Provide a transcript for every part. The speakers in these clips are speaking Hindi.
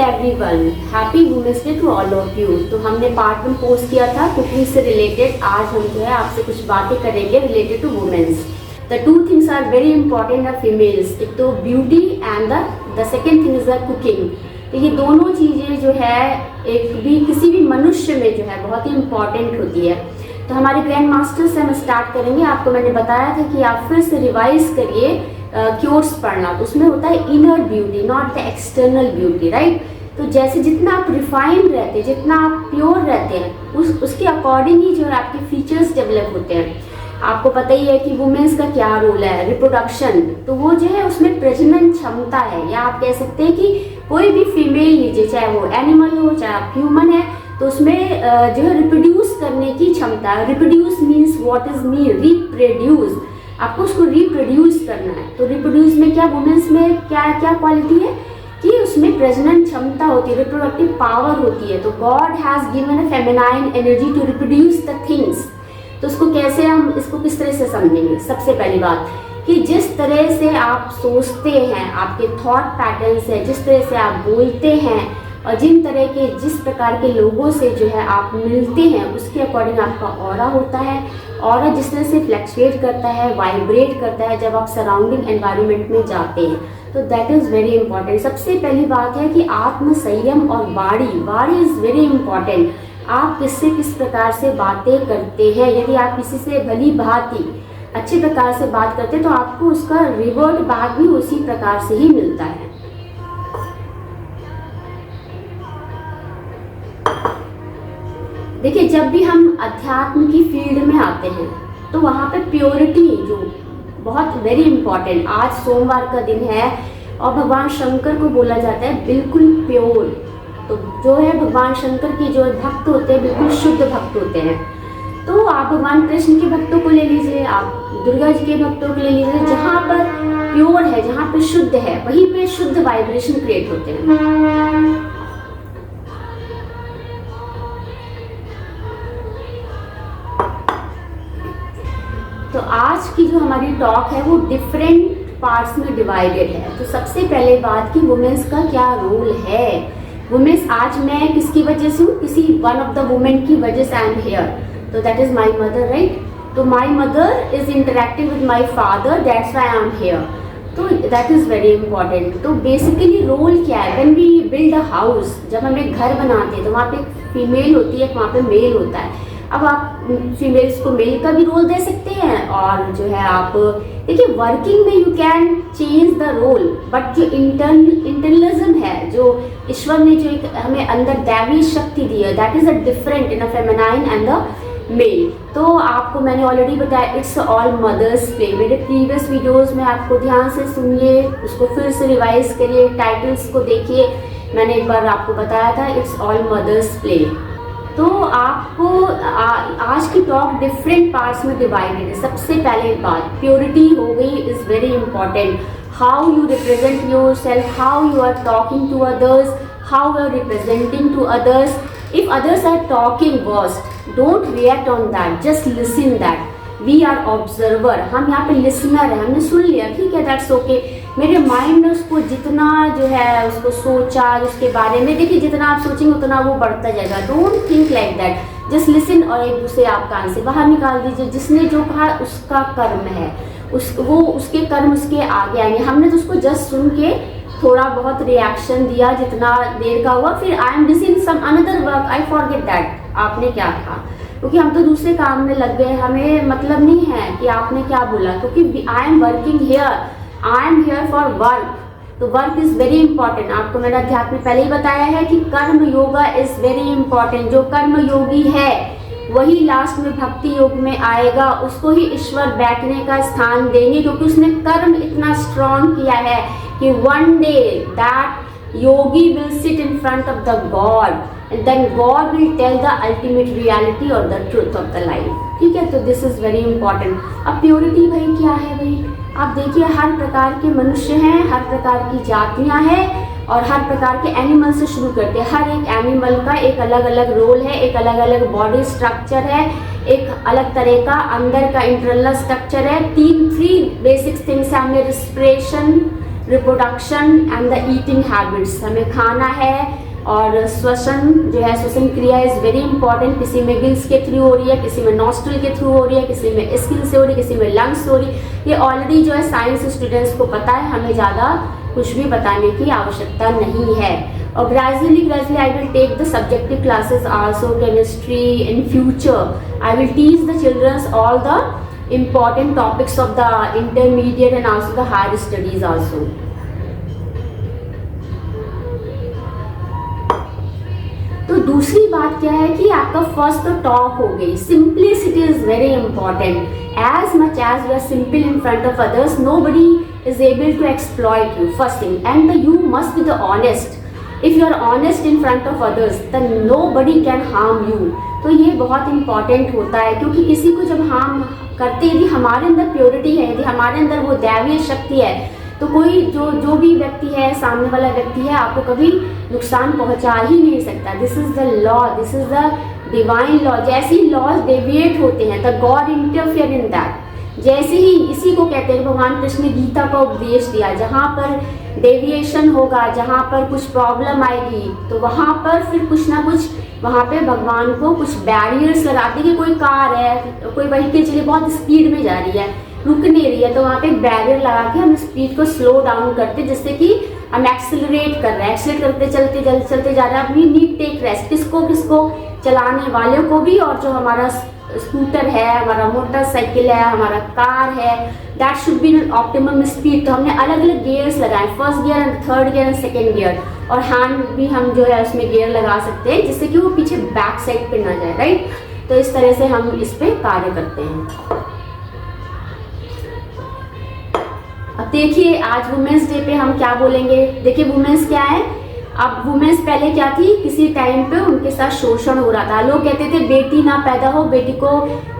Everyone, happy women's day to all of you. तो हमने पार्ट 1 पोस्ट किया था कुकिंग से रिलेटेड। आज हम जो है आपसे कुछ बातें करेंगे related to women's. The two things are very important of females, एक तो beauty and the second thing is the cooking. तो ये दोनों चीज़ें जो है एक भी किसी भी मनुष्य में जो है बहुत ही इंपॉर्टेंट होती है। तो हमारे ग्रैंड मास्टर से हम स्टार्ट करेंगे। आपको मैंने बताया था कि आप फिर से रिवाइज करिए क्योर्स पढ़ना। तो उसमें होता है inner beauty, not the external beauty, right. तो जैसे जितना आप रिफाइंड रहते हैं, जितना आप प्योर रहते हैं, उसके अकॉर्डिंग ही जो है आपके फीचर्स डेवलप होते हैं। आपको पता ही है कि वुमेन्स का क्या रोल है, रिप्रोडक्शन। तो वो जो है उसमें प्रजनन क्षमता है, या आप कह सकते हैं कि कोई भी फीमेल लीजिए, चाहे वो एनिमल हो चाहे आप ह्यूमन है, तो उसमें जो है रिप्रोड्यूस करने की क्षमता। Reproduce means what is mean, reproduce, आपको उसको रिप्रोड्यूस करना है। तो रिप्रोड्यूस में क्या, वुमेन्स में क्या क्या क्वालिटी है कि उसमें प्रजनन क्षमता होती है, रिप्रोडक्टिव पावर होती है। तो God has given a feminine energy to reproduce the things. तो उसको कैसे, हम इसको किस तरह से समझेंगे। सबसे पहली बात कि जिस तरह से आप सोचते हैं, आपके थॉट पैटर्न्स है, जिस तरह से आप बोलते हैं और जिन तरह के जिस प्रकार के लोगों से जो है आप मिलते हैं, उसके अकॉर्डिंग आपका ऑरा होता है। ऑरा जिस तरह से फ्लैक्चुएट करता है, वाइब्रेट करता है जब आप सराउंडिंग एनवायरनमेंट में जाते हैं। तो दैट इज़ वेरी इंपॉर्टेंट। सबसे पहली बात है कि आत्म संयम और वाणी इज़ वेरी इंपॉर्टेंट। आप किससे किस प्रकार से बातें करते हैं। यदि आप किसी से भली भांति अच्छे प्रकार से बात करते हैं तो आपको उसका रिवर्ट बैक भी उसी प्रकार से ही मिलता है। देखिए, जब भी हम अध्यात्म की फील्ड में आते हैं तो वहाँ पे प्योरिटी जो बहुत वेरी इंपॉर्टेंट। आज सोमवार का दिन है और भगवान शंकर को बोला जाता है बिल्कुल प्योर। तो जो है भगवान शंकर के जो भक्त होते हैं बिल्कुल शुद्ध भक्त होते हैं। तो आप भगवान कृष्ण के भक्तों को ले लीजिए, आप दुर्गा जी के भक्तों को ले लीजिए। जहाँ पर प्योर है, जहाँ पे शुद्ध है, वहीं पे शुद्ध वाइब्रेशन क्रिएट होते हैं। तो आज की जो हमारी टॉक है वो डिफरेंट पार्ट्स में डिवाइडेड है। तो सबसे पहले बात कि वुमेन्स का क्या रोल है। वुमेन्स, आज मैं किसकी वजह से हूँ, किसी वन ऑफ द वुमेन की वजह से आई एम हियर। तो that is my mother, right. तो my mother is interacting with my father, that's why I am here. तो दैट इज वेरी इंपॉर्टेंट। तो बेसिकली रोल क्या है, when we build a house, जब हम एक घर बनाते हैं तो वहाँ पे फीमेल होती है, वहाँ पे मेल होता है। अब आप फीमेल्स को मेल का भी रोल दे सकते हैं, और जो है आप देखिए वर्किंग में you can change the role, but जो इंटरनलिज्म है, जो ईश्वर ने जो एक हमें अंदर दैवी शक्ति दी है, that is a different in a feminine and the male. तो आपको मैंने ऑलरेडी बताया इट्स ऑल मदर्स प्ले। मेरे प्रीवियस वीडियोस में आपको ध्यान से सुनिए, उसको फिर से रिवाइज करिए, टाइटल्स को देखिए। मैंने एक बार आपको बताया था इट्स ऑल मदर्स प्ले। तो आपको आज की टॉक डिफरेंट पार्ट्स में डिवाइडेड है। सबसे पहले बात प्योरिटी हो गई, is very important. How you represent your self, how you are talking to others, how you are representing to others. If others are talking worst, don't react on that, just listen that. We are observer, हम यहाँ पे लिसनर है, हमने सुन लिया, ठीक है, दैट्स ओके। मेरे माइंड ने उसको जितना जो है उसको सोचा, उसके बारे में देखिए, जितना आप सोचेंगे उतना वो बढ़ता जाएगा। Don't think like that, just listen और एक दूसरे आप कान से बाहर निकाल दीजिए। जिसने जो कहा उसका कर्म है, वो उसके कर्म उसके आगे आएंगे। हमने तो उसको जस्ट सुन के थोड़ा बहुत रिएक्शन दिया जितना देर का हुआ, फिर I am busy in some another work, I forget that आपने क्या कहा, क्योंकि हम तो दूसरे काम में लग गए। हमें मतलब नहीं है कि आपने क्या बोला, क्योंकि I am working here, I am here for work. तो वर्क इज वेरी इंपॉर्टेंट। आपको मैंने अध्यात्म में पहले ही बताया है कि कर्म योगा इज वेरी इंपॉर्टेंट। जो कर्म योगी है वही लास्ट में भक्ति योग में आएगा, उसको ही ईश्वर बैठने का स्थान देंगे, क्योंकि उसने कर्म इतना स्ट्रॉन्ग किया है कि one day that Yogi will sit in front of the God and then God will tell the ultimate reality or the truth of the life। ठीक है, तो दिस इज वेरी इंपॉर्टेंट। अब प्योरिटी भाई क्या है भाई, आप देखिए हर प्रकार के मनुष्य हैं, हर प्रकार की जातियां हैं, और हर प्रकार के एनिमल से शुरू करते हैं। हर एक एनिमल का एक अलग अलग रोल है, एक अलग अलग बॉडी स्ट्रक्चर है, एक अलग तरह का अंदर का इंटरनल स्ट्रक्चर है। थ्री बेसिक थिंग्स है हमें, respiration, reproduction and the eating habits, हमें खाना है और श्वसन जो है, श्वसन क्रिया इज़ वेरी इंपॉर्टेंट। किसी में गिल्स के थ्रू हो रही है, किसी में नॉस्ट्रल के थ्रू हो रही है, किसी में स्किन से हो रही है, किसी में लंग्स से हो रही है। ये ऑलरेडी जो है साइंस स्टूडेंट्स को पता है, हमें ज़्यादा कुछ भी बताने की आवश्यकता नहीं है। और gradually I will take the subjective classes also, chemistry in future I will teach the childrens all the important topics of the intermediate and also the higher studies also. तो दूसरी बात क्या है कि आपका फर्स्ट तो टॉक हो गई, simplicity is very important. As much as you are simple in front of others, nobody is able to exploit you, first thing, and you must be the honest. If you are honest in front of others, then nobody can harm you. तो ये बहुत इंपॉर्टेंट होता है, क्योंकि किसी को जब हार्म करते, यदि हमारे अंदर प्योरिटी है, यदि हमारे अंदर वो दैवीय शक्ति है, तो कोई जो भी व्यक्ति है, सामने वाला व्यक्ति है, आपको कभी नुकसान पहुंचा ही नहीं सकता। This is the law, this is the divine law. जैसे ही लॉज डेविएट होते हैं, the God interfere in that. जैसे ही, इसी को कहते हैं, भगवान कृष्ण ने गीता का उपदेश दिया, जहाँ पर डेविएशन होगा, जहाँ पर कुछ प्रॉब्लम आएगी, तो वहाँ पर फिर कुछ ना कुछ, वहाँ पे भगवान को कुछ बैरियर्स लगाते कि कोई कार है, कोई व्हीकल चलिए बहुत स्पीड में जा रही है, रुक नहीं रही है, तो वहाँ पे एक बैरियर लगा के हम स्पीड को स्लो डाउन करते, जिससे कि हम एक्सेलरेट कर रहे हैं, एक्सेलरेट करते चलते जा रहे हैं। अपनी नीड टेक रेस्ट, किसको चलाने वाले को भी, और जो हमारा स्कूटर है, हमारा मोटरसाइकिल है, हमारा कार है, that should be optimum speed. तो हमने अलग अलग गियर्स लगाए, first gear and third gear and second gear, और हैंड भी हम जो है उसमें गियर लगा सकते हैं, जिससे कि वो पीछे बैक साइड पे ना जाए, राइट। तो इस तरह से हम इस पे कार्य करते हैं। अब देखिए, आज वुमेन्स डे पे हम क्या बोलेंगे। देखिए, वुमेन्स क्या है, अब वुमेन्स पहले क्या थी, किसी टाइम पे उनके साथ शोषण हो रहा था। लोग कहते थे बेटी ना पैदा हो, बेटी को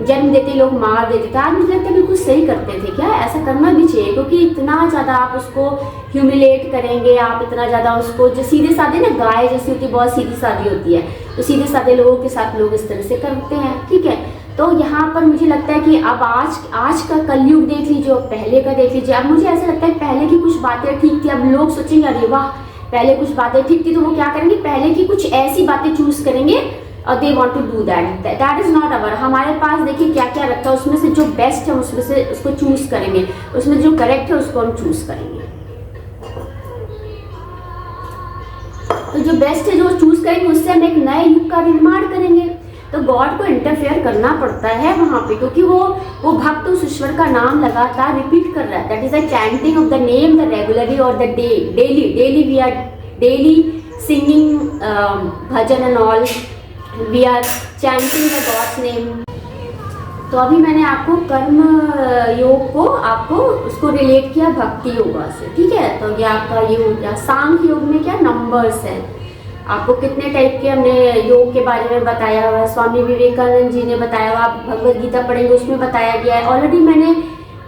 जन्म देते लोग मार देते थे। आज मुझे लगता है बिल्कुल सही करते थे, क्या ऐसा करना भी चाहिए, क्योंकि इतना ज़्यादा आप उसको ह्यूमिलेट करेंगे, आप इतना ज़्यादा उसको, जो सीधे साधे ना, गाय जैसी होती है, बहुत सीधी सादी होती है, तो सीधे साधे लोगों के साथ लोग इस तरह से करते हैं, ठीक है। तो यहाँ पर मुझे लगता है कि अब आज का कलयुग देख लीजिए और पहले का देख लीजिए। अब मुझे ऐसा लगता है पहले की कुछ बातें ठीक थी, अब लोग सोचेंगे अरे वाह पहले कुछ बातें ठीक थी, तो वो क्या करेंगे, पहले की कुछ ऐसी बातें चूज करेंगे और they want to do that is not our. हमारे पास देखिए क्या क्या रखा है, उसमें से जो बेस्ट है उसमें से उसको चूज करेंगे, उसमें जो करेक्ट है उसको हम चूज करेंगे। तो जो बेस्ट है जो चूज करेंगे, उससे हम एक नए युग का निर्माण करेंगे। तो गॉड को इंटरफेयर करना पड़ता है वहाँ पे, क्योंकि वो भक्त उस ईश्वर का नाम लगातार रिपीट कर रहा है। That is the chanting of the name the regularly और the daily we are daily singing bhajan and all, we are chanting the god's name. तो अभी मैंने आपको कर्म योग को आपको उसको रिलेट किया भक्ति योगा से, ठीक है। तो ये आपका ये हो गया। सांख्य योग में क्या नंबर्स है, आपको कितने टाइप के हमने योग के बारे में बताया हुआ है, स्वामी विवेकानंद जी ने बताया हुआ, आप भगवद गीता पढ़ेंगे उसमें बताया गया है। ऑलरेडी मैंने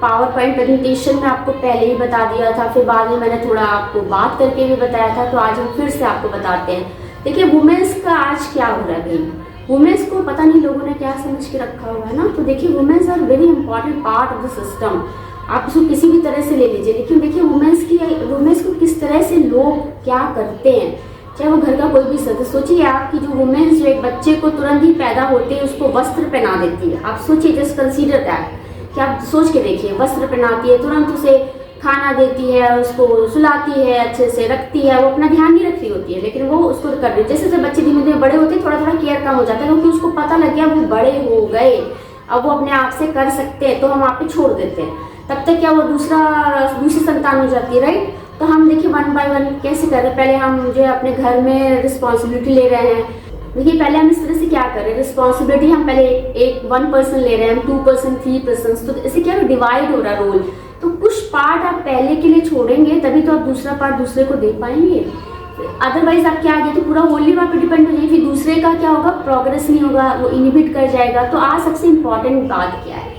पावर पॉइंट प्रेजेंटेशन में आपको पहले ही बता दिया था, फिर बाद में मैंने थोड़ा आपको बात करके भी बताया था, तो आज हम फिर से आपको बताते हैं। देखिए वुमेन्स का आज क्या हो रहा है भाई, वुमेन्स को पता नहीं लोगों ने क्या समझ के रखा हुआ है ना। तो देखिए women's are very important part of the system, आप इसको किसी भी तरह से ले लीजिए। लेकिन देखिए वुमेन्स को किस तरह से लोग क्या करते हैं, चाहे वो घर का कोई भी सदस्य। सोचिए आपकी जो वुमेन्स जो एक बच्चे को तुरंत ही पैदा होते हैं उसको वस्त्र पहना देती है, आप सोचिए, जस्ट कंसीडर दैट, कि आप सोच के देखिए, वस्त्र पहनाती है, तुरंत उसे खाना देती है, उसको सुलाती है, अच्छे से रखती है, वो अपना ध्यान नहीं रख रही होती है, लेकिन वो उसको कर रही है। जैसे जैसे बच्चे धीमे धीमे बड़े होते हैं, थोड़ा थोड़ा केयर कम हो जाता है, क्योंकि उसको पता लग गया वो बड़े हो गए, अब वो अपने आप से कर सकते हैं, तो हम आप पे छोड़ देते हैं। तब तक क्या वो दूसरी संतान हो जाती है, राइट। तो हम देखिए वन बाय वन कैसे कर रहे हैं, पहले हम जो है अपने घर में रिस्पॉन्सिबिलिटी ले रहे हैं। देखिए पहले हम इस तरह से क्या कर रहे हैं, रिस्पॉन्सिबिलिटी हम पहले एक 1 पर्सन ले रहे हैं, हम 2 पर्सन 3 पर्सन, तो ऐसे क्या डिवाइड हो रहा रोल। तो कुछ पार्ट आप पहले के लिए छोड़ेंगे, तभी तो आप दूसरा पार्ट दूसरे को दे पाएंगे, अदरवाइज आप क्या आगे तो पूरा होली वहाँ पे डिपेंड हो जाएगी, फिर दूसरे का क्या होगा, प्रोग्रेस नहीं होगा, वो इनहिबिट कर जाएगा। तो आज सबसे इम्पॉर्टेंट बात क्या है,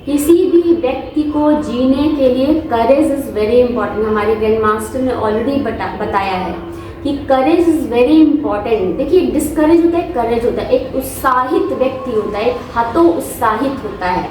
किसी भी व्यक्ति को जीने के लिए करेज इज वेरी इंपॉर्टेंट। हमारे ग्रैंड मास्टर ने ऑलरेडी बताया है कि करेज इज वेरी इंपॉर्टेंट। देखिए डिस्करेज होता है, करेज होता है, एक उत्साहित व्यक्ति होता है, एक हतो उत्साहित होता है।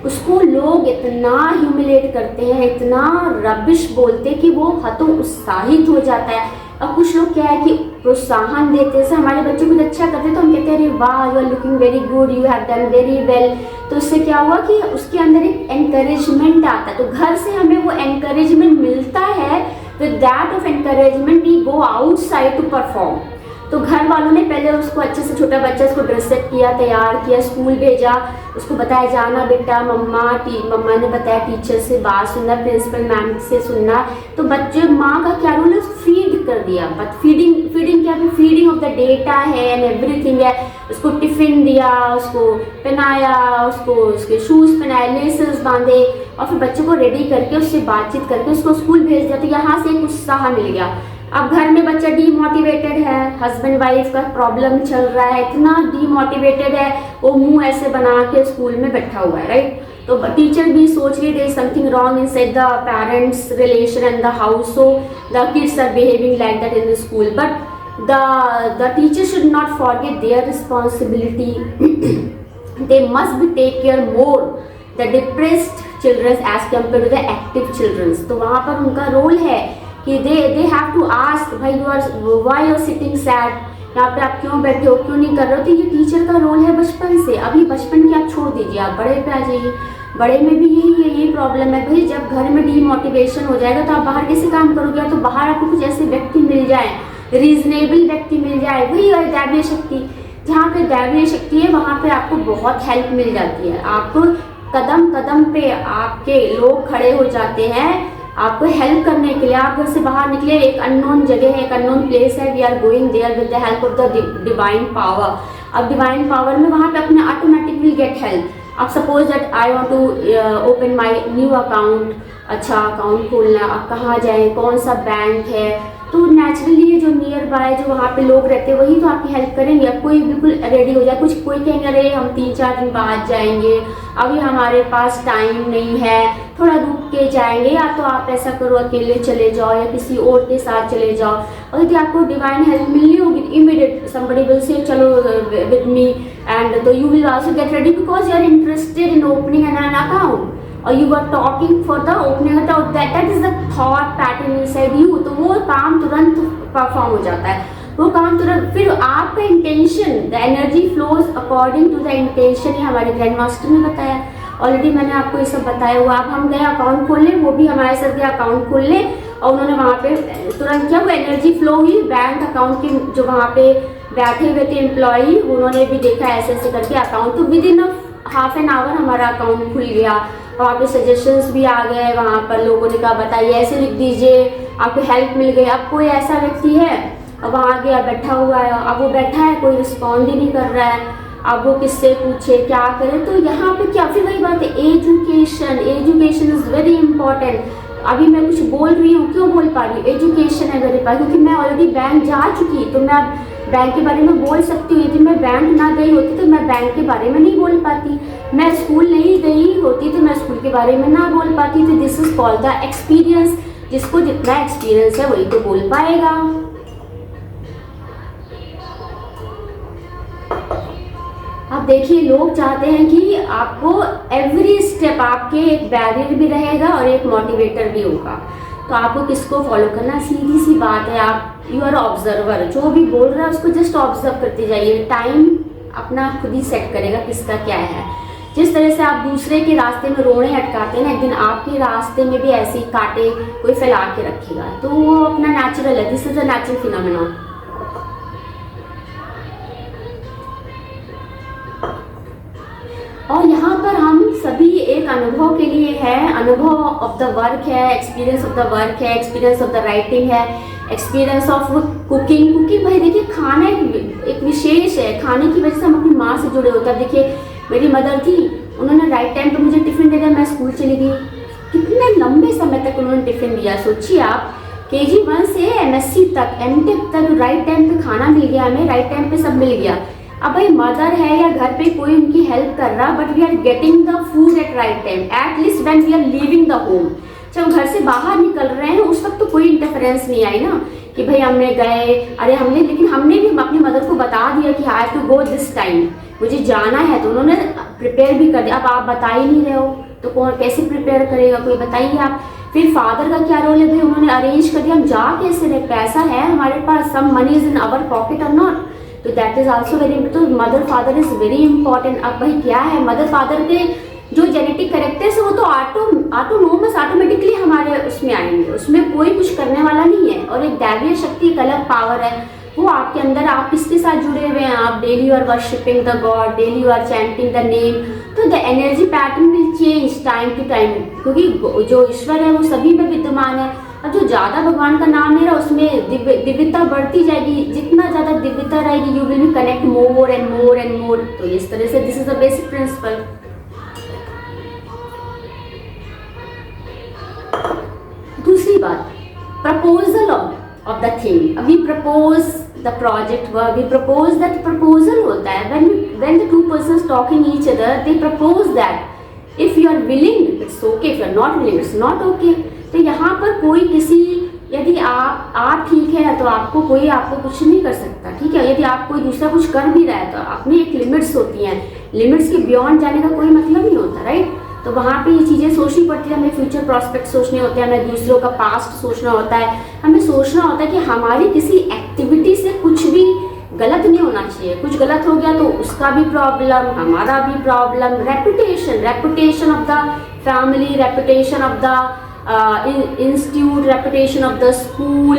उसको लोग इतना ह्यूमिलेट करते हैं, इतना रबिश बोलते हैं कि वो हतोत्साहित हो जाता है। अब कुछ लोग क्या है कि प्रोत्साहन देते हैं, हमारे बच्चे कुछ अच्छा करते हैं तो हम कहते हैं अरे वाह you are looking very good, you have done very well. तो उससे क्या हुआ कि उसके अंदर एक एनकरेजमेंट आता है, तो घर से हमें वो एनकरेजमेंट मिलता है। With that of encouragement we go outside to perform. तो घर वालों ने पहले उसको अच्छे से, छोटा बच्चा, उसको ड्रेसअप किया, तैयार किया, स्कूल भेजा, उसको बताया जाना बेटा मम्मा ने बताया, टीचर से बात सुनना, प्रिंसिपल मैम से सुनना। तो बच्चे, माँ का क्या रोल है, फीड कर दिया। बट फीडिंग क्या है, फीडिंग ऑफ द डेटा है एंड एवरीथिंग है। उसको टिफिन दिया, उसको पहनाया, उसको उसके शूज पहनाए, लेसेस बांधे और फिर बच्चे को रेडी करके उससे बातचीत करके उसको स्कूल भेज दिया। तो यहाँ से एक उत्साह मिल गया। अब घर में बच्चा डीमोटिवेटेड है, हस्बैंड वाइफ का प्रॉब्लम चल रहा है, इतना डीमोटिवेटेड है, वो मुंह ऐसे बना के स्कूल में बैठा हुआ है, राइट। तो टीचर भी सोच रही है something wrong inside the parents relation and the house, so the kids are behaving like that in the school. But the teacher should not forget their responsibility. They must be take care more the depressed children as compared to the active children. तो वहाँ पर उनका रोल है कि they have to ask भाई why you are sitting sad, यहाँ पे आप क्यों बैठे हो, क्यों नहीं कर रहे हो। तो ये टीचर का रोल है बचपन से। अभी बचपन की आप छोड़ दीजिए, आप बड़े पे आ जाइए। बड़े में भी यही प्रॉब्लम है भाई, जब घर में डीमोटिवेशन हो जाएगा तो आप बाहर कैसे काम करोगे। तो बाहर आपको कुछ ऐसे व्यक्ति मिल जाए, रीजनेबल व्यक्ति मिल जाए, वही है दैवीय शक्ति। जहाँ पे दैवीय शक्ति है वहाँ पे आपको बहुत हेल्प मिल जाती है। आपको कदम कदम पे आपके लोग खड़े हो जाते हैं आपको हेल्प करने के लिए। आप घर से बाहर निकले, एक अननोन जगह है, एक अननोन प्लेस है, we are going there with the help of the divine power. अब डिवाइन पावर में वहाँ पे अपने ऑटोमेटिक विल गेट हेल्प। अब suppose that I want to open my new account, अच्छा अकाउंट खोलना, अब कहाँ जाए, कौन सा बैंक है, तो नेचुरली जो नियर बाय जो वहाँ पे लोग रहते हैं वही तो आपकी हेल्प करेंगे। अब कोई बिल्कुल रेडी हो जाए, कुछ कोई कहेंगे अरे हम 3-4 दिन बाद जाएंगे, अभी हमारे पास टाइम नहीं है, थोड़ा रुक के जाएंगे, या तो आप ऐसा करो अकेले चले जाओ या किसी और के साथ चले जाओ। और यदि आपको डिवाइन हेल्प मिलनी होगी इमीडिएट समबडी विल से चलो विद मी एंड तो you will also get ready because you are interested in opening an account और you are talking for the opening account, that is the thought pattern inside you. तो वो काम तुरंत परफॉर्म हो जाता है, वो काम तुरंत। फिर आपका intention, the energy flows according to the intention, ये हमारे ग्रैंड मास्टर ने बताया। ऑलरेडी मैंने आपको ये सब बताया हुआ। अब हम गए अकाउंट खोलने, वो भी हमारे साथ गए अकाउंट खोलने और उन्होंने वहाँ पे तुरंत क्या वो एनर्जी फ्लो हुई। बैंक अकाउंट के जो वहाँ पे बैठे हुए थे एम्प्लॉई, उन्होंने भी देखा ऐसे ऐसे करके अकाउंट, तो with in half an hour हमारा अकाउंट खुल गया। वहाँ पे सजेशंस भी आ गए, वहाँ पर लोगों ने कहा बताइए ऐसे लिख दीजिए, आपको हेल्प मिल गई। अब कोई ऐसा व्यक्ति है अब वहाँ गया बैठा हुआ है, अब वो बैठा है, कोई रिस्पॉन्ड ही नहीं कर रहा है, अब वो किससे पूछे क्या करे। तो यहाँ पे क्या, फिर वही बात है, एजुकेशन इज वेरी इंपॉर्टेंट। अभी मैं कुछ बोल रही हूँ, क्यों बोल पा रही हूँ, एजुकेशन है मेरे पास, क्योंकि मैं ऑलरेडी बैंक जा चुकी, तो मैं अब बैंक के बारे में बोल सकती हूँ। यदि मैं बैंक ना गई होती तो मैं बैंक के बारे में नहीं बोल पाती, मैं स्कूल नहीं गई होती तो मैं स्कूल के बारे में ना बोल पाती। तो this is called the experience. जिसको जितना एक्सपीरियंस है वही तो बोल पाएगा। अब देखिए, लोग चाहते हैं कि आपको एवरी स्टेप, आपके एक बैरियर भी रहेगा और एक मोटिवेटर भी होगा। तो आपको किसको फॉलो करना, सीधी सी बात है, आप यू आर ऑब्जर्वर, जो भी बोल रहा है उसको जस्ट ऑब्जर्व करते जाइए। टाइम अपना खुद ही सेट करेगा किसका क्या है। जिस तरह से आप दूसरे के रास्ते में रोड़े अटकाते हैं ना, एक दिन आपके रास्ते में भी ऐसे ही कांटे कोई फैला के रखेगा। तो वो अपना नेचुरल है, this is a natural phenomenon. और यहाँ पर हम सभी एक अनुभव के लिए है, अनुभव ऑफ द वर्क है, एक्सपीरियंस ऑफ द वर्क है, एक्सपीरियंस ऑफ द राइटिंग है, एक्सपीरियंस ऑफ कुकिंग। भाई देखिए, खाना एक विशेष है, खाने की वजह से हम अपनी माँ से जुड़े होते हैं। देखिए मेरी मदर थी, उन्होंने राइट टाइम पे मुझे टिफिन दे दिया, मैं स्कूल चली गई। कितने लंबे समय तक उन्होंने टिफिन दिया, सोचिए आप, KG1 से MSc तक, MTech तक राइट टाइम पे खाना मिल गया हमें, राइट टाइम पे सब मिल गया। अब भाई मदर है या घर पे कोई उनकी हेल्प कर रहा, but we are getting the food at right time, at least when we are leaving the home. जब हम घर से बाहर निकल रहे हैं उस वक्त तो कोई इंटरफेरेंस नहीं आई ना कि भाई हमने गए, अरे हमने, लेकिन हमने भी अपनी मदर को बता दिया कि I have to go this time, मुझे जाना है, तो उन्होंने प्रिपेयर भी कर दिया। अब आप बता ही नहीं रहे हो तो कौन कैसे प्रिपेयर करेगा, कोई बताइए आप। फिर फादर का क्या रोल है, भाई उन्होंने अरेंज कर दिया, हम जा कैसे रहे, पैसा है हमारे पास, some money is in our pocket और नॉट, तो that is also very important. Mother father is very important. अब भाई क्या है, मदर फादर के जो जेनेटिक करेक्टर्स है वो तो ऑटोनोमस ऑटोमेटिकली हमारे उसमें आएंगे, उसमें कोई कुछ करने वाला नहीं है। और एक दैवीय शक्ति एक अलग पावर है, वो आपके अंदर, आप किसके साथ जुड़े हुए हैं, आप daily you are worshipping the god, daily you are chanting the name, तो the energy pattern will change time to time, क्योंकि जो ईश्वर है वो सभी में विद्यमान है। और जो ज़्यादा भगवान का नाम ले रहा है उसमें दिव्यता बढ़ती जाएगी, जितना ज़्यादा दिव्यता रहेगी you will be connect more and more and more. तो इस तरह से this is the basic principle. दूसरी बात, proposal of the thing. We propose the project work, we propose that, proposal होता है when the two persons talking each other they propose that if you are willing it's okay, if you are not willing it's not okay। तो यहाँ पर कोई किसी, यदि आप ठीक है तो आपको कोई आपको कुछ नहीं कर सकता, ठीक है। यदि आप कोई दूसरा कुछ कर भी रहा है तो अपनी एक लिमिट्स होती हैं, लिमिट्स के बियॉन्ड जाने का कोई मतलब नहीं होता, राइट। तो वहाँ पे ये चीज़ें सोचनी पड़ती है, हमें फ्यूचर प्रॉस्पेक्ट सोचने होते हैं, हमें दूसरों का पास्ट सोचना होता है, हमें सोचना होता है कि हमारी किसी एक्टिविटी से कुछ भी गलत नहीं होना चाहिए, कुछ गलत हो गया तो उसका भी प्रॉब्लम, हमारा भी problem. Reputation of the family, reputation of the institute, reputation of the school,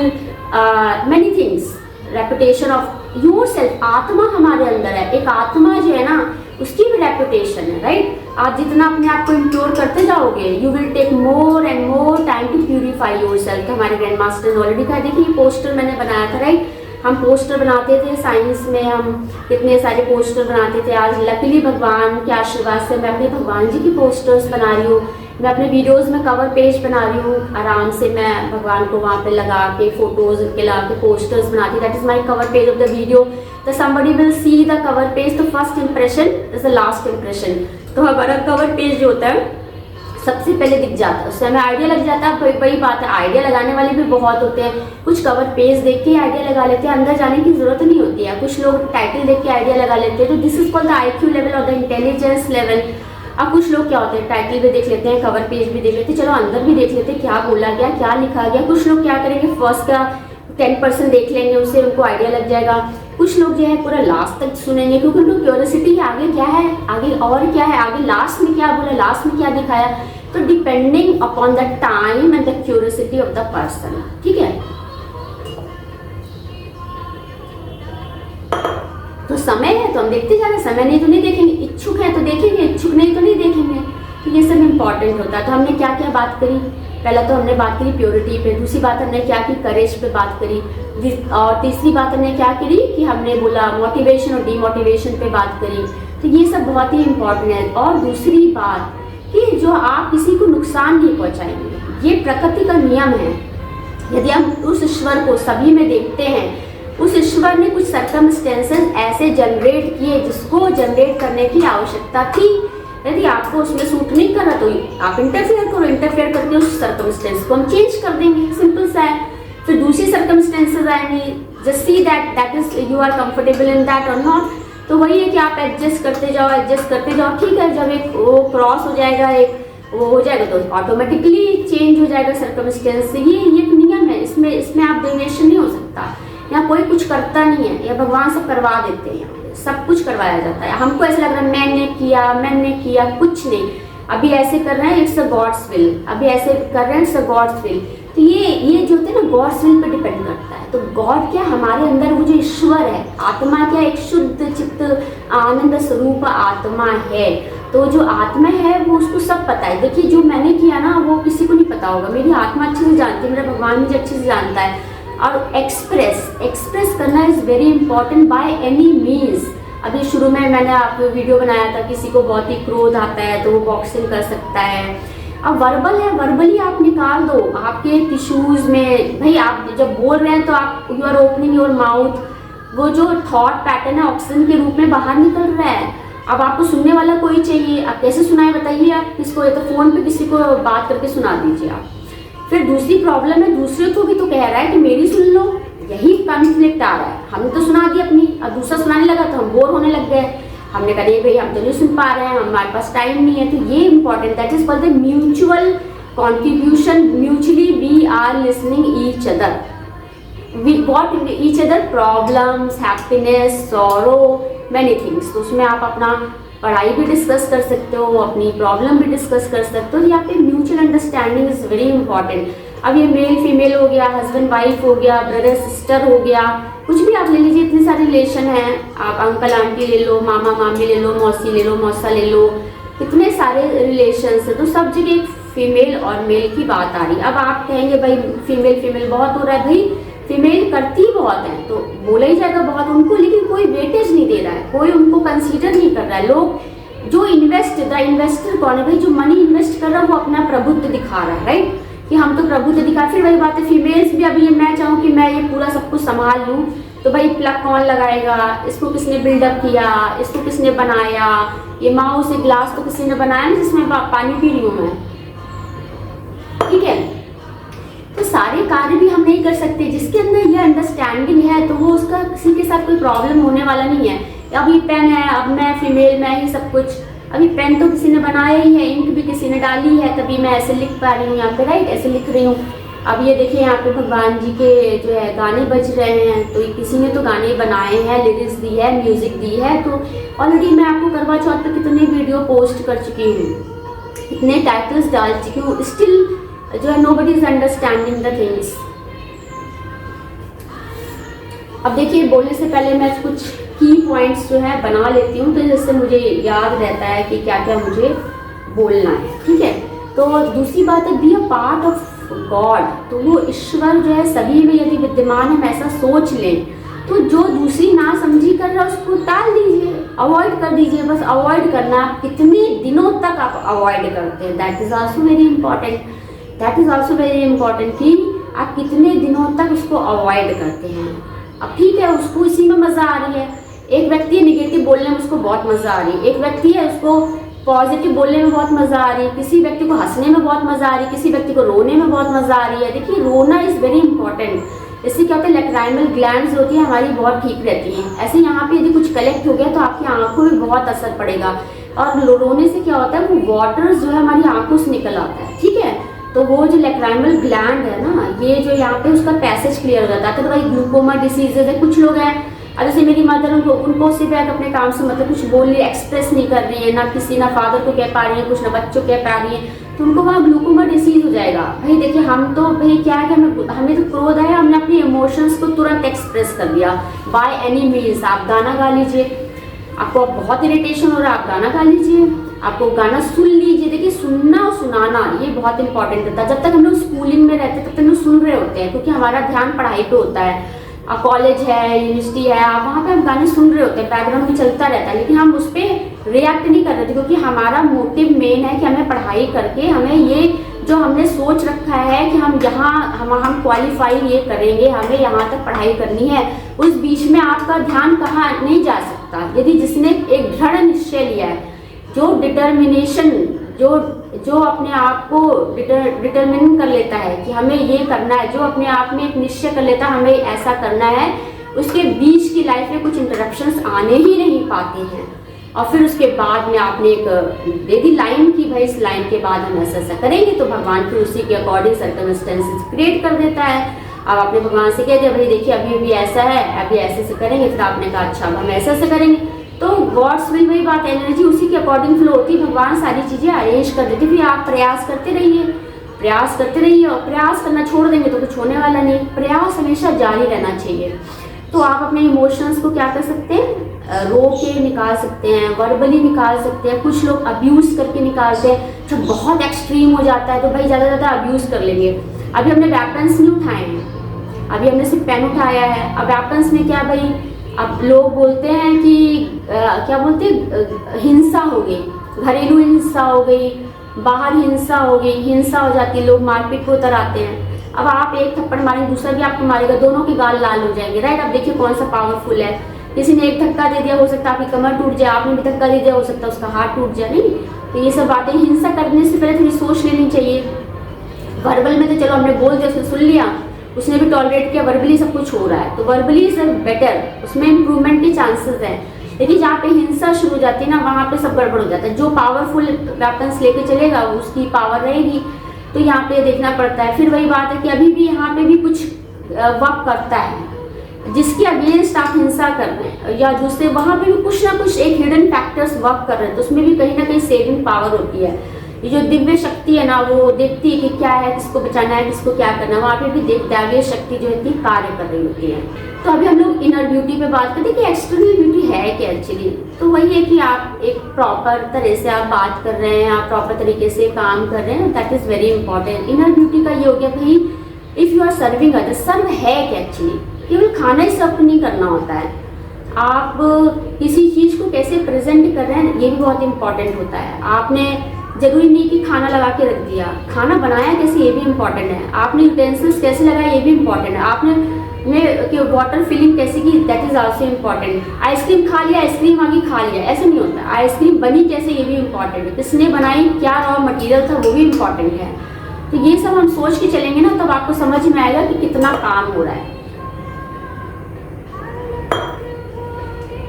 many things, reputation of your self. आत्मा हमारे अंदर है, एक आत्मा जो है ना उसकी भी रेपुटेशन है, राइट। आप जितना अपने आप को इम्प्योर करते जाओगे you will take more and more time to purify your self. हमारे ग्रैंड मास्टर ने ऑलरेडी कहा, देखिए पोस्टर मैंने बनाया था, राइट। हम पोस्टर बनाते थे साइंस में, हम कितने सारे पोस्टर बनाते थे। आज लकीली भगवान के आशीर्वाद से मैं अपने भगवान जी की पोस्टर्स बना रही हूँ, मैं अपने वीडियोस में कवर पेज बना रही हूँ, आराम से मैं भगवान को वहाँ पे लगा के फोटोज के ला के पोस्टर्स बनाती हूँ। That is my cover page of the video. तो somebody will see the cover page, तो first impression is the last impression. तो हमारा कवर पेज जो होता है सबसे पहले दिख जाता है, उससे हमें आइडिया लग जाता है। वही बात है, आइडिया लगाने वाले भी बहुत होते हैं, कुछ कवर पेज देख के आइडिया लगा लेते हैं, अंदर जाने की जरूरत नहीं होती है। कुछ लोग टाइटल देख के आइडिया लगा लेते हैं, तो this is called the IQ level और द इंटेलिजेंस लेवल। अब कुछ लोग क्या होते हैं, टाइटल भी देख लेते हैं, कवर पेज भी देख लेते हैं, चलो अंदर भी देख लेते हैं क्या बोला गया, क्या लिखा गया। कुछ लोग क्या करेंगे, फर्स्ट का 10% देख लेंगे, उससे उनको आइडिया लग जाएगा। कुछ लोग जो है पूरा लास्ट तक सुनेंगे, क्योंकि उनको क्यूरियोसिटी है आगे क्या है, आगे और क्या है, आगे लास्ट में क्या बोला, लास्ट में क्या दिखाया। तो depending upon the time and the curiosity of the person, ठीक है। तो समय है तो हम देखते जा रहे हैं, समय नहीं तो नहीं देखेंगे, इच्छुक है तो देखेंगे, इच्छुक नहीं तो नहीं देखेंगे। तो ये सब इम्पॉर्टेंट होता है। तो हमने क्या क्या बात करी, पहला तो हमने बात करी प्योरिटी पे, दूसरी बात हमने क्या की, करेज पे बात करी, और तीसरी बात हमने क्या करी कि हमने बोला मोटिवेशन और डीमोटिवेशन पे बात करी। तो ये सब बहुत ही इम्पॉर्टेंट है। और दूसरी बात कि जो आप किसी को नुकसान नहीं पहुंचाएंगे, ये प्रकृति का नियम है। यदि हम उस ईश्वर को सभी में देखते हैं, उस ईश्वर ने कुछ सर्कमस्टेंसेस ऐसे जनरेट किए जिसको जनरेट करने की आवश्यकता थी। यदि आपको उसमें सूट नहीं कर रहा तो आप इंटरफेयर करो, इंटरफेयर करके उस सर्कमस्टेंस को हम चेंज कर देंगे, सिंपल सा है। फिर दूसरी सर्कमस्टेंसेस आएंगी, just see that is you are comfortable in that और नॉट। तो वही है कि आप एडजस्ट करते जाओ, एडजस्ट करते जाओ, ठीक है। जब एक वो क्रॉस हो जाएगा, एक वो हो जाएगा तो ऑटोमेटिकली चेंज हो जाएगा सर्कमस्टेंस। ये एक नियम है, इसमें आप डेविएशन नहीं हो सकता। यहाँ कोई कुछ करता नहीं है, या भगवान सब करवा देते हैं, सब कुछ करवाया जाता है। हमको ऐसा लग रहा है मैंने किया, कुछ नहीं। अभी ऐसे कर रहे हैं, इट्स अ गॉड्स विल, अभी ऐसे कर रहे हैं, इट्स अ गॉड्स विल। तो ये जो होते हैं ना गॉड्स विल पे डिपेंड करता है। तो गॉड क्या, हमारे अंदर वो जो ईश्वर है, आत्मा क्या, एक शुद्ध चित्त आनंद स्वरूप आत्मा है। तो जो आत्मा है वो उसको सब पता है। देखिए जो मैंने किया ना वो किसी को नहीं पता होगा, मेरी आत्मा अच्छे से जानती है, मेरा भगवान मुझे अच्छे से जानता है। और एक्सप्रेस करना is very important by any means. अभी शुरू में मैंने आपको वीडियो बनाया था, किसी को बहुत ही क्रोध आता है तो वो बॉक्सिंग कर सकता है। अब वर्बल है, वर्बली आप निकाल दो आपके टिश्यूज में। भाई आप जब बोल रहे हैं तो आप you are opening your mouth, वो जो थॉट पैटर्न है ऑक्सीजन के रूप में बाहर निकल रहा है। अब आपको सुनने वाला कोई चाहिए, आप कैसे सुनाए बताइए। आप किसको, या तो फोन पे किसी को बात करके सुना दीजिए आप। फिर दूसरी प्रॉब्लम है, दूसरे को भी तो कह रहा है कि मेरी सुन लो, यही कॉन्फ्लिक्ट आ रहा है। हमने तो सुना दी अपनी, अब दूसरा सुनाने लगा तो हम बोर होने लग गए। हमने कहा नहीं भाई हम तो नहीं सुन पा रहे हैं, हमारे पास टाइम नहीं है। तो ये important, that is called the mutual contribution, mutually we are listening each other, we got each other problems, happiness, sorrow, many things. तो उसमें आप अपना पढ़ाई भी डिस्कस कर सकते हो, अपनी प्रॉब्लम भी डिस्कस कर सकते हो। यहाँ पे mutual understanding is very important. अब ये मेल फीमेल हो गया, हस्बैंड वाइफ हो गया, ब्रदर सिस्टर हो गया, कुछ भी आप ले लीजिए, इतने सारे रिलेशन हैं। आप अंकल आंटी ले लो, मामा मामी ले लो, मौसी ले लो, मौसा ले लो, इतने सारे रिलेशन है। तो सब जगह एक फीमेल और मेल की बात आ रही है। अब आप कहेंगे भाई फीमेल फीमेल बहुत हो रहा है, भाई फीमेल करती बहुत है तो बोला ही जाएगा बहुत उनको, लेकिन कोई वेटेज नहीं दे रहा है, कोई उनको कंसीडर नहीं कर रहा है। लोग जो इन्वेस्टर कौन है भाई, जो मनी इन्वेस्ट कर रहा है वो अपना प्रभुत्व दिखा रहा है, राइट, कि हम तो प्रभुत्व दिखा। फिर वही बात है, फीमेल्स भी अभी मैं चाहूँ कि मैं ये पूरा सब कुछ संभाल लूँ, तो भाई प्लग कौन लगाएगा, इसको किसने बिल्डअप किया, इसको किसने बनाया, ये माओ से ग्लास तो किसी ने बनाया ना जिसमें पानी पी रही हूँ मैं, ठीक है। तो सारे कार्य भी हम नहीं कर सकते। जिसके अंदर ये अंडरस्टैंडिंग है तो वो उसका किसी के साथ कोई प्रॉब्लम होने वाला नहीं है। अब ये पेन है, अब मैं फीमेल, मैं ही सब कुछ, अभी पेन तो किसी ने बनाया ही है, इंक भी किसी ने डाली है, तभी मैं ऐसे लिख पा रही हूँ यहाँ पे, राइट, ऐसे लिख रही हूँ। अब ये देखिए यहाँ पे भगवान जी के जो है गाने बज रहे हैं, तो किसी ने तो गाने बनाए हैं, लिरिक्स दी है, म्यूजिक दी है। तो ऑलरेडी मैं आपको करवा चौथ पे कितने वीडियो पोस्ट कर चुकी हूँ, इतने टाइटल्स डाल चुकी हूँ, स्टिल जो है nobody is understanding the things. अब देखिए बोलने से पहले मैं कुछ की पॉइंट्स जो है बना लेती हूँ, तो जिससे मुझे याद रहता है कि क्या क्या मुझे बोलना है, ठीक है। तो दूसरी बात है, be a part of God, तो वो ईश्वर जो है सभी में यदि विद्यमान है, हम ऐसा सोच लें, तो जो दूसरी ना समझी कर रहा है उसको टाल दीजिए, अवॉइड कर दीजिए, बस अवॉइड करना। कितने दिनों तक आप अवॉइड करते हैं, that is also very important, that is also very important कि आप कितने दिनों तक उसको अवॉइड करते हैं। अब ठीक है, उसको इसी में मजा आ रही है, एक व्यक्ति है निगेटिव बोलने में उसको बहुत मजा आ रही है, एक व्यक्ति है उसको पॉजिटिव बोलने में बहुत मजा आ रही है, किसी व्यक्ति को हंसने में बहुत मजा आ रही है, किसी व्यक्ति को रोने में बहुत मजा आ रही है। देखिए रोना इज वेरी इंपॉर्टेंट। इससे क्या होता है, लैक्राइमल ग्लैंड्स होती है हमारी बहुत ठीक रहती हैं। ऐसे यहाँ पे यदि कुछ कलेक्ट हो गया तो आपकी आंखों में बहुत असर पड़ेगा, और रोने से क्या होता है, वो वाटर जो है हमारी आंखों से निकल आता है, ठीक है। तो वो जो लैक्राइमल ग्लैंड है ना, ये जो यहाँ पे उसका पैसेज क्लियर हो जाता है। तो भाई ग्लूकोमा डिसीजेज है, कुछ लोग हैं, अब जैसे मेरी मदर, उनको सिर्फ अपने काम से मतलब कुछ बोल रही है, एक्सप्रेस नहीं कर रही है, ना किसी ना फादर को कह पा रही है, कुछ ना बच्चों कह पा रही है, तो उनको वहाँ ग्लूकोमा डिसीज हो जाएगा। भाई देखिए हम तो भाई क्या है कि हमें तो क्रोध है, हमने अपनी इमोशंस को तुरंत एक्सप्रेस कर दिया बाय एनी मीन्स। आप गाना गा लीजिए, आपको बहुत इरिटेशन हो रहा है, आप गाना गा लीजिए, आपको गाना सुन लीजिए। देखिए सुनना और सुनाना ये बहुत इंपॉर्टेंट होता है। जब तक हम लोग स्कूलिंग में रहते हैं तब तक हम सुन रहे होते हैं, क्योंकि हमारा ध्यान पढ़ाई पे होता है। अब कॉलेज है, यूनिवर्सिटी है, आप वहाँ पे हम गाने सुन रहे होते हैं, बैकग्राउंड में चलता रहता है, लेकिन हम उस पर रिएक्ट नहीं कर रहे थे, क्योंकि हमारा मोटिव मेन है कि हमें पढ़ाई करके हमें ये जो हमने सोच रखा है कि हम यहाँ हम क्वालिफाई ये करेंगे, हमें यहाँ तक पढ़ाई करनी है। उस बीच में आपका ध्यान कहाँ नहीं जा सकता। यदि जिसने एक दृढ़ निश्चय लिया है, जो डिटर्मिनेशन, जो अपने आप को डिटर्मिन कर लेता है कि हमें ये करना है, जो अपने आप में एक निश्चय कर लेता है हमें ऐसा करना है, उसके बीच की लाइफ में कुछ इंटरप्शंस आने ही नहीं पाते हैं। और फिर उसके बाद में आपने एक दे दी लाइन की, भाई इस लाइन के बाद हम ऐसा ऐसा करेंगे, तो भगवान फिर उसी के अकॉर्डिंग सर्कमस्टेंसेस क्रिएट कर देता है। अब आपने भगवान से कह दिया भाई देखिए अभी अभी ऐसा है, अभी ऐसे से करेंगे, फिर आपने कहा अच्छा हम ऐसे ऐसे करेंगे, तो गॉड्स विल वही बात, एनर्जी उसी के अकॉर्डिंग फ्लो होती है। भगवान सारी चीजें अरेंज कर देते, फिर आप प्रयास करते रहिए, प्रयास करते रहिए, और प्रयास करना छोड़ देंगे तो कुछ होने वाला नहीं। प्रयास हमेशा जारी रहना चाहिए। तो आप अपने इमोशंस को क्या कर सकते हैं, रो के निकाल सकते हैं, वर्बली निकाल सकते हैं, कुछ लोग अब्यूज करके निकालते हैं। जब बहुत एक्सट्रीम हो जाता है तो भाई ज़्यादा ज़्यादा अब्यूज कर लेंगे। अभी हमने वेपन्स नहीं उठाए हैं, अभी हमने सिर्फ पेन उठाया है। अब वेपन्स में क्या भाई, अब लोग बोलते हैं कि क्या बोलते हैं, हिंसा हो गई, घरेलू हिंसा हो गई, बाहर हिंसा हो गई, हिंसा हो जाती है, लोग मारपीट को उतर आते हैं। अब आप एक थप्पड़ मारेंगे, दूसरा भी आपको मारेगा, दोनों की गाल लाल हो जाएंगे, राइट। अब देखिए कौन सा पावरफुल है। किसी ने एक धक्का दे दिया, हो सकता है आपकी कमर टूट जाए, आपने भी धक्का दे दिया, हो सकता है उसका हाथ टूट जाए। नहीं, तो ये सब बातें हिंसा करने से पहले थोड़ी सोच लेनी चाहिए। वर्बल में तो चलो हमने बोल दिया, उसने सुन लिया, उसने भी टॉलरेट किया, वर्बली सब कुछ हो रहा है, तो वर्बली इज बेटर, उसमें इम्प्रूवमेंट के चांसेस हैं। लेकिन जहाँ पे हिंसा शुरू हो जाती है ना, वहाँ पे सब गड़बड़ हो जाता है। जो पावरफुल वेपन्स लेके चलेगा उसकी पावर रहेगी, तो यहाँ पे देखना पड़ता है। फिर वही बात है कि अभी भी यहाँ पे भी कुछ वर्क करता है, जिसके अगेंस्ट आप हिंसा कर रहे हैं या दूसरे, वहाँ पे भी कुछ ना कुछ एक हिडन फैक्टर्स वर्क कर रहे हैं, तो उसमें भी कहीं ना कहीं सेविंग पावर होती है। ये जो दिव्य शक्ति है ना, वो देखती है कि क्या है, किसको बचाना है, किसको क्या करना है, वहाँ पे भी दैवीय शक्ति जो है कार्य कर रही होती है। तो अभी हम लोग इनर ब्यूटी पे बात करते हैं कि एक्सटर्नल ब्यूटी है क्या एक्चुअली। तो वही है कि आप एक प्रॉपर तरह से आप बात कर रहे हैं, आप प्रॉपर तरीके से काम कर रहे हैं, that is very important. Inner beauty का ये हो गया भाई, if you are serving others, serve है क्या एक्चुअली, केवल खाना ही सर्व नहीं करना होता है, आप किसी चीज को कैसे प्रेजेंट कर रहे हैं ये भी बहुत इंपॉर्टेंट होता है। आपने जरूरी नहीं कि खाना लगा के रख दिया, खाना बनाया कैसे ये भी इम्पोर्टेंट है, आपने यूटेंसिल्स कैसे लगाया ये भी इम्पोर्टेंट है, आपने वाटर फिलिंग कैसे की, that is also important. Ice cream खा लिया, आइसक्रीम आगे खा लिया, ऐसे नहीं होता। आइसक्रीम बनी कैसे ये भी इम्पोर्टेंट है, किसने बनाई, क्या रॉ मटेरियल था, वो भी इम्पोर्टेंट है। तो ये सब हम सोच के चलेंगे ना, तब आपको समझ में आएगा कि कितना काम हो रहा है।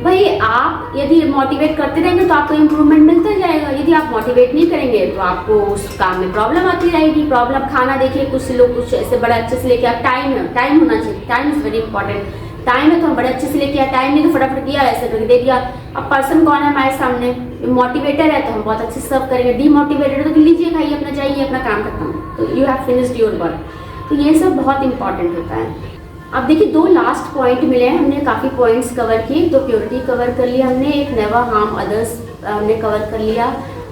भाई आप यदि मोटिवेट करते रहेंगे तो आपको इम्प्रूवमेंट मिलता जाएगा, यदि आप मोटिवेट नहीं करेंगे तो आपको उस काम में प्रॉब्लम आती रहेगी। प्रॉब्लम खाना देखिए, कुछ लोग कुछ ऐसे बड़े अच्छे से लेके, आप टाइम होना चाहिए, time is very important. Time है तो हम बड़े अच्छे से लेके आए, टाइम नहीं तो फटाफट किया, ऐसे करके दे दिया। अब पर्सन कौन है हमारे सामने, मोटिवेटर है तो हम बहुत अच्छे से सर्व करेंगे, डीमोटिवेटेड तो लीजिए खाइए अपना, चाहिए अपना काम खत्म, तो you have finished your work. तो ये सब बहुत इंपॉर्टेंट होता है। अब देखिए 2 लास्ट पॉइंट मिले हैं, हमने काफ़ी पॉइंट्स कवर किए। तो प्योरिटी कवर कर लिया हमने, एक नेवर हार्म अदर्स हमने कवर कर लिया,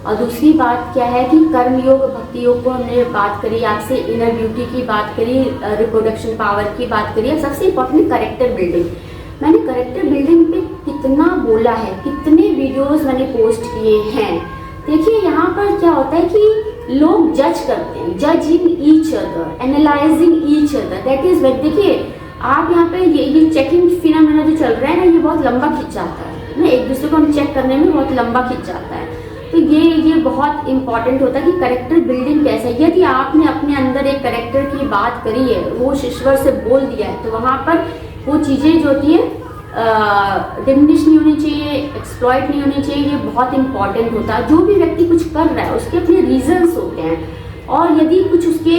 और दूसरी बात क्या है कि कर्म योग भक्ति योग को हमने बात करी आपसे, इनर ब्यूटी की बात करी, रिप्रोडक्शन पावर की बात करी, और सबसे इम्पोर्टेंट करेक्टर बिल्डिंग। मैंने करेक्टर बिल्डिंग पे कितना बोला है, कितने वीडियोस मैंने पोस्ट किए हैं। देखिए यहाँ पर क्या होता है कि लोग जज करते हैं, judging each other, analysing each other, that is wait. देखिए आप यहाँ पे ये चेकिंग फिनोमेना जो चल रहा है ना, ये बहुत लंबा खिंच जाता है ना, एक दूसरे को हम चेक करने में बहुत लंबा खिंच जाता है। तो ये बहुत इंपॉर्टेंट होता है कि करेक्टर बिल्डिंग कैसा है। यदि आपने अपने अंदर एक करेक्टर की बात करी है, वो ईश्वर से बोल दिया है, तो वहाँ पर वो चीज़ें जो होती है डिमिनिश नहीं होनी चाहिए, एक्सप्लॉइट नहीं होनी चाहिए, ये बहुत इंपॉर्टेंट होता है। जो भी व्यक्ति कुछ कर रहा है उसके अपने रीजंस होते हैं, और यदि कुछ उसके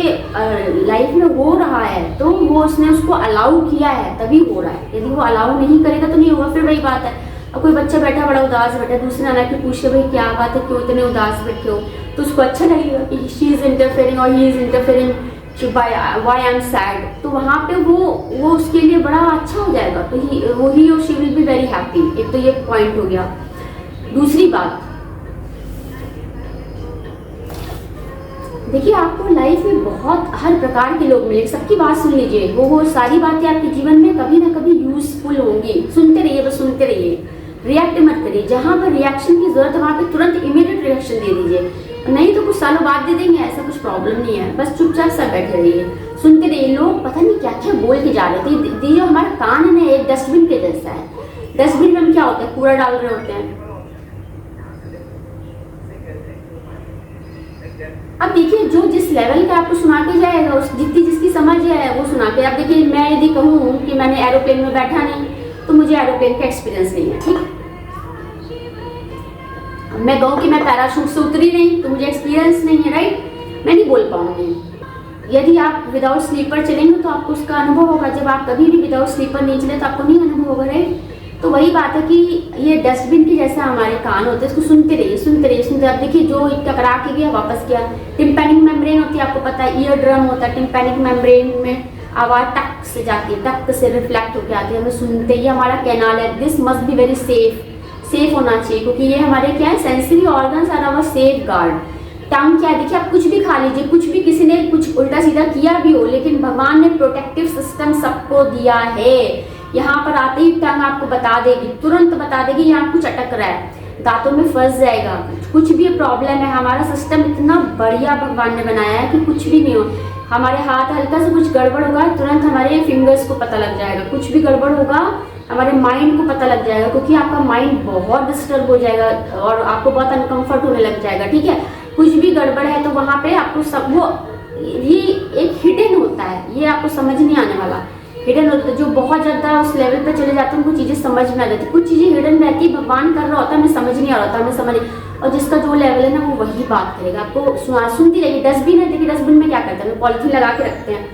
लाइफ में हो रहा है तो वो उसने उसको अलाउ किया है तभी हो रहा है, यदि वो अलाउ नहीं करेगा तो नहीं होगा। फिर वही बात है, अब कोई बच्चा बैठा बड़ा उदास बैठा, दूसरे आना कि पूछे भाई क्या बात है, क्यों इतने उदास बैठे हो, तो उसको अच्छा लगेगा कि शी इज इंटरफेयरिंग और he is interfering why I am sad, तो वहाँ पे वो उसके लिए बड़ा अच्छा हो जाएगा, तो ही और she will be very happy. एक तो ये पॉइंट हो गया। दूसरी बात देखिए, आपको लाइफ में बहुत हर प्रकार के लोग मिले, सबकी बात सुन लीजिए, वो सारी बातें आपके जीवन में कभी ना कभी यूजफुल होंगी। सुनते रहिए, बस सुनते रहिए, रिएक्ट मत करिए। जहाँ पर रिएक्शन की जरूरत है वहाँ पे तुरंत इमीडिएट रिएक्शन दे दीजिए, नहीं तो कुछ सालों बाद दे देंगे, ऐसा कुछ प्रॉब्लम नहीं है। बस चुपचाप सब बैठे रहिए, सुनते रहिए। लोग पता नहीं क्या क्या बोल के जा रहे थे। ये जो हमारा कान है ना, एक डस्टबिन के जैसा है। डस्टबिन में हम क्या होता है, कूड़ा डाल रहे होते हैं। अब देखिए, जो जिस लेवल का आपको सुना के जाएगा, उस जितनी जिसकी समझ है वो सुना के। अब देखिए, मैं यदि कहूँ कि मैंने एरोप्लेन में बैठा नहीं, तो मुझे एरोप्लेन का एक्सपीरियंस नहीं है, ठीक। मैं कहूँ कि मैं पैराशूट से उतरी नहीं, तो मुझे एक्सपीरियंस नहीं है, राइट, मैं नहीं बोल पाऊंगी। यदि आप विदाउट स्लीपर चलेंगे तो आपको उसका अनुभव होगा, जब आप कभी भी विदाउट स्लीपर नहीं चले तो आपको नहीं अनुभव होगा, राइट। तो वही बात है कि ये डस्टबिन की जैसा हमारे कान होते हैं, इसको सुनते रहिए, सुनते रहिए, सुनते। अब देखिए, जो टकरा के गया वापस गया। टिम्पैनिक मेम्ब्रेन होती है, आपको पता है, ईयर ड्रम होता है। टिम्पैनिक मेम्ब्रेन में आवाज़ टक से जाती है, टक से रिफ्लेक्ट होकर आती है, हमें सुनते ही। हमारा कैनाल है, this must be very safe होना चाहिए, क्योंकि ये हमारे क्या है, sensory organs are our safeguard. Tongue क्या है, देखिए आप कुछ भी खा लीजिए, कुछ भी किसी ने कुछ उल्टा सीधा किया भी हो, लेकिन भगवान ने प्रोटेक्टिव सिस्टम सबको दिया है। यहाँ पर आते ही टंग आपको बता देगी, तुरंत बता देगी यहाँ कुछ अटक रहा है, दांतों में फंस जाएगा, कुछ भी प्रॉब्लम है। हमारा सिस्टम इतना बढ़िया भगवान ने बनाया है कि कुछ भी नहीं हो। हमारे हाथ हल्का से कुछ गड़बड़ होगा, तुरंत हमारे फिंगर्स को पता लग जाएगा। कुछ भी गड़बड़ होगा, हमारे माइंड को पता लग जाएगा, क्योंकि आपका माइंड बहुत डिस्टर्ब हो जाएगा और आपको बहुत अनकंफर्ट होने लग जाएगा, ठीक है। कुछ भी गड़बड़ है तो वहाँ पे आपको सब वो ये एक हिडन होता है, ये आपको समझ नहीं आने वाला। हिडन होता है, जो बहुत ज़्यादा उस लेवल पे चले जाते हैं उनको चीज़ें समझ में आ जाती है, कुछ चीज़ें हिडन रहती है, भगवान कर रहा होता है, हमें समझ नहीं आ रहा होता, हमें समझ नहीं। और जिसका जो लेवल है ना वो वही बात करेगा, आपको सुनती रहेगी। डस्टबिन है, देखिए डस्टबिन में क्या करते हैं, पॉलिथीन लगा के रखते हैं,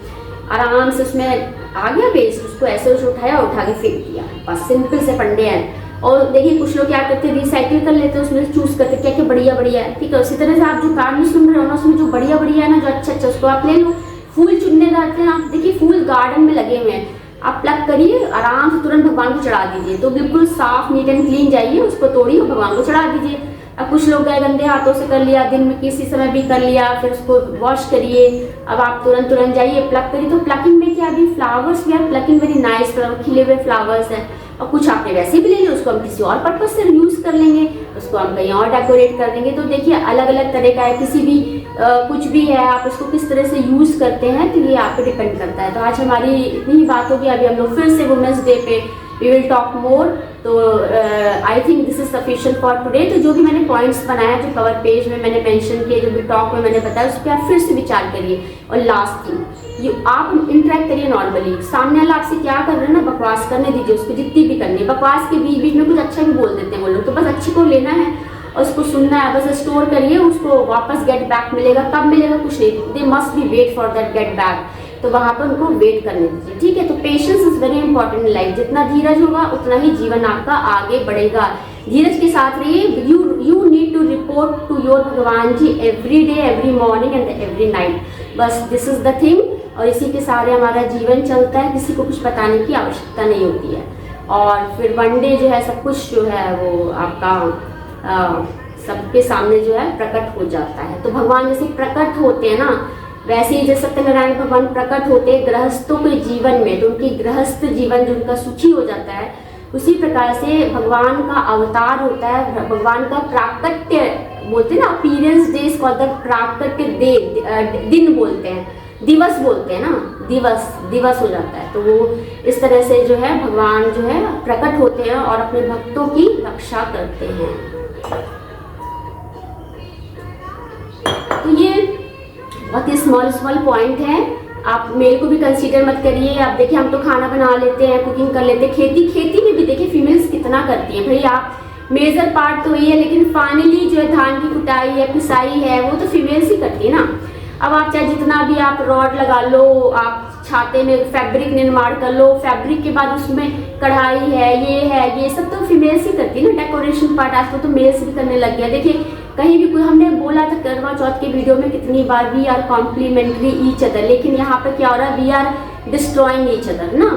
आराम से उसमें आ गया वेस्ट, उसको ऐसे उठाया, उठा के फेंक दिया, बस सिंपल से फंडे हैं। और देखिए कुछ लोग क्या करते हैं, रिसाइकिल कर लेते हैं, उसमें चूज करते हैं क्या क्या बढ़िया बढ़िया है, ठीक है। उसी तरह से आप जो कान में सुन रहे हो ना, उसमें जो बढ़िया बढ़िया है ना, जो अच्छा अच्छा, उसको आप ले लो। फूल चुनने जाते हैं आप, देखिए फूल गार्डन में लगे हुए हैं, आप प्लग करिए, आराम से तुरंत भगवान को चढ़ा दीजिए, तो बिल्कुल साफ नीट एंड क्लीन जाइए, उसको तोड़िए और भगवान को चढ़ा दीजिए। अब कुछ लोग गए गंदे हाथों से कर लिया, दिन में किसी समय भी कर लिया, फिर उसको वॉश करिए, अब आप तुरंत जाइए प्लग करिए। तो प्लकिंग में क्या, अभी flowers we are plucking very nice, खिले हुए फ्लावर्स हैं, और कुछ आपने वैसे भी ले लिया, उसको हम किसी और पर्पज से यूज कर लेंगे, उसको हम कहीं और डेकोरेट कर देंगे। तो देखिए अलग अलग तरह का है, किसी भी कुछ भी है, आप उसको किस तरह से यूज करते हैं, तो ये आप पे डिपेंड करता है। तो आज हमारी इतनी ही बात होगी, अभी हम लोग फिर से वुमेन्स डे पे वी विल टॉक मोर। तो I think this is sufficient for today. तो जो भी मैंने पॉइंट्स बनाया, जो कवर पेज में मैंने मेंशन किए, जो भी टॉक में मैंने बताया, उस पर आप फिर से विचार करिए। और लास्ट थिंग, आप इंटरेक्ट करिए नॉर्मली, सामने वाला आपसे क्या कर रहे हैं ना, बकवास करने दीजिए उसको, जितनी भी करनी है। बकवास के बीच बीच में कुछ अच्छा भी बोल देते हैं वो लोग, तो बस अच्छी को लेना है और उसको सुनना है, बस स्टोर करिए, उसको वापस गेट बैक मिलेगा। कब मिलेगा कुछ नहीं, they must be wait for that get back, तो वहां पर उनको वेट करने दीजिए, ठीक है। तो patience is very important in life, जितना धीरज होगा उतना ही जीवन आपका आगे बढ़ेगा। धीरज के साथ रहिए। You need to report to your Bhagwan ji every day, every morning and every night, बस दिस इज द थिंग। और इसी के सारे हमारा जीवन चलता है, किसी को कुछ बताने की आवश्यकता नहीं होती है। और फिर वन डे जो है सब कुछ जो है वो आपका सबके सामने जो है प्रकट हो जाता है। तो भगवान जैसे प्रकट होते हैं ना, वैसे ही जैसे सत्यनारायण भगवान प्रकट होते हैं गृहस्थों के जीवन में, तो उनकी गृहस्थ जीवन जो उनका सुखी हो जाता है, उसी प्रकार से भगवान का अवतार होता है, भगवान का प्राकट्य बोलते हैं ना, appearance day is called the प्राकट्य डे, दिन बोलते हैं, दिवस बोलते हैं ना, दिवस हो जाता है। तो वो इस तरह से जो है भगवान जो है प्रकट होते हैं और अपने भक्तों की रक्षा करते हैं। तो ये बहुत ही स्मॉल पॉइंट है, आप मेल को भी कंसीडर मत करिए। आप देखिए हम तो खाना बना लेते हैं, कुकिंग कर लेते हैं, खेती में भी देखिए फीमेल्स कितना करती हैं भाई। आप मेजर पार्ट तो वही है, लेकिन फाइनली जो है धान की कुटाई है, पिसाई है, वो तो फीमेल्स ही करती है ना। अब आप चाहे जितना भी आप रॉड लगा लो, आप छाते में फैब्रिक निर्माण कर लो, फैब्रिक के बाद उसमें कढ़ाई है, ये सब तो फीमेल्स ही करती है ना। डेकोरेशन पार्ट आजकल तो मेल्स भी करने लग गया। देखिए कहीं भी कोई, हमने बोला था करवा चौथ के वीडियो में कितनी बार, we are complimentary each other, लेकिन यहाँ पे क्या हो रहा है, we are destroying each other ना।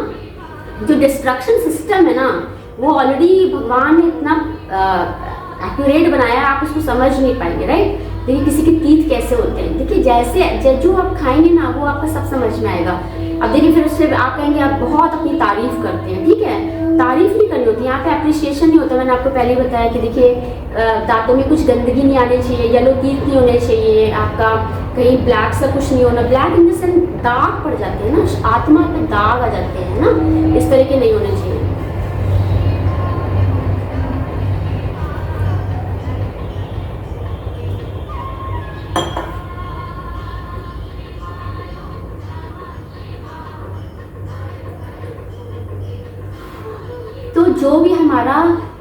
जो डिस्ट्रक्शन सिस्टम है ना, वो ऑलरेडी भगवान ने इतना एक्यूरेट बनाया, आप उसको समझ नहीं पाएंगे, राइट। देखिए किसी के तीत कैसे होते हैं, देखिए जैसे जो आप खाएंगे ना वो आपका सब समझ में आएगा। अब देखिए फिर उससे आप कहेंगे आप बहुत अपनी तारीफ करते हैं, ठीक है, तारीफ नहीं करनी होती, यहाँ पे अप्रिशिएशन नहीं होता। मैंने आपको पहले ही बताया कि देखिए दांतों में कुछ गंदगी नहीं आनी चाहिए, येलो तीत नहीं होने चाहिए, आपका कहीं ब्लैक सा कुछ नहीं होना, ब्लैक इन द सेंस दाग पड़ जाते हैं ना, आत्मा पे दाग आ जाते हैं ना, इस तरह के नहीं होने चाहिए। तो जो भी हमारा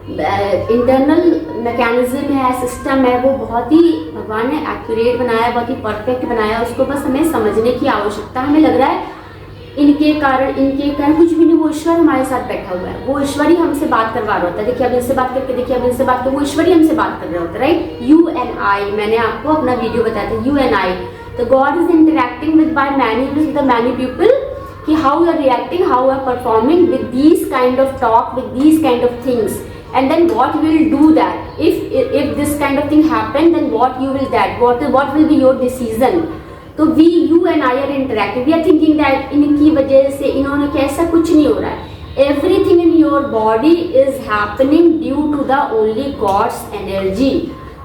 इंटरनल मैकेनिज्म है, सिस्टम है, वो बहुत ही भगवान ने एक्यूरेट बनाया, बहुत ही परफेक्ट बनाया, उसको बस हमें समझने की आवश्यकता। हमें लग रहा है इनके कारण कुछ भी नहीं, वो ईश्वर हमारे साथ बैठा हुआ है, वो ईश्वर ही हमसे बात करवा रहा होता है। देखिए अब इनसे बात करके, देखिए अब इनसे बात करके, वो ईश्वर ही हमसे बात कर रहा होता है, राइट। यू एंड आई, मैंने आपको अपना वीडियो बताया था, यू एंड आई, तो God is interacting with by many people, कि how you are reacting, how you are performing with these kind of talk, with these kind of things, and then what you will do that if this kind of thing happen, then what you will that what will be your decision. तो you and I are interacting, we are thinking that इनकी वजह से इन्होंने कैसा, कुछ नहीं हो रहा है। Everything in your body is happening due to the only God's energy.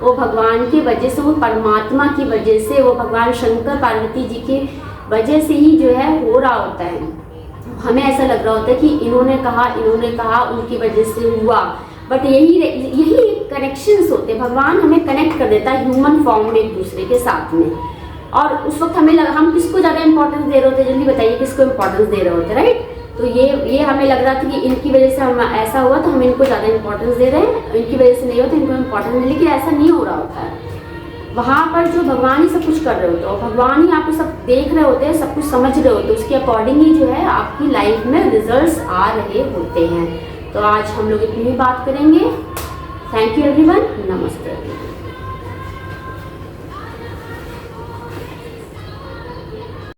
वो भगवान की वजह से, वो परमात्मा की वजह से, वो भगवान शंकर पार्वती जी की वजह से ही जो है हो रहा होता है। हमें ऐसा लग रहा होता है कि इन्होंने कहा उनकी वजह से हुआ, बट यही कनेक्शंस होते हैं। भगवान हमें कनेक्ट कर देता है ह्यूमन फॉर्म में एक दूसरे के साथ में। और उस वक्त हमें लगा हम किसको ज़्यादा इंपॉर्टेंस दे रहे होते, जल्दी बताइए किसको इंपॉर्टेंस दे रहे होते, राइट। तो ये हमें लग रहा था कि इनकी वजह से हम ऐसा हुआ तो हम इनको ज़्यादा इंपॉर्टेंस दे रहे हैं, इनकी वजह से नहीं हो तो इनको इंपॉर्टेंस नहीं, लेकिन ऐसा नहीं हो रहा होता है। वहाँ पर जो भगवान ही सब कुछ कर रहे होते हैं और भगवान ही आपको सब देख रहे होते हैं, सब कुछ समझ रहे होते हैं, उसके अकॉर्डिंग ही जो है आपकी लाइफ में रिजल्ट्स आ रहे होते हैं। तो आज हम लोग इतनी ही बात करेंगे। थैंक यू एवरीवन, नमस्ते।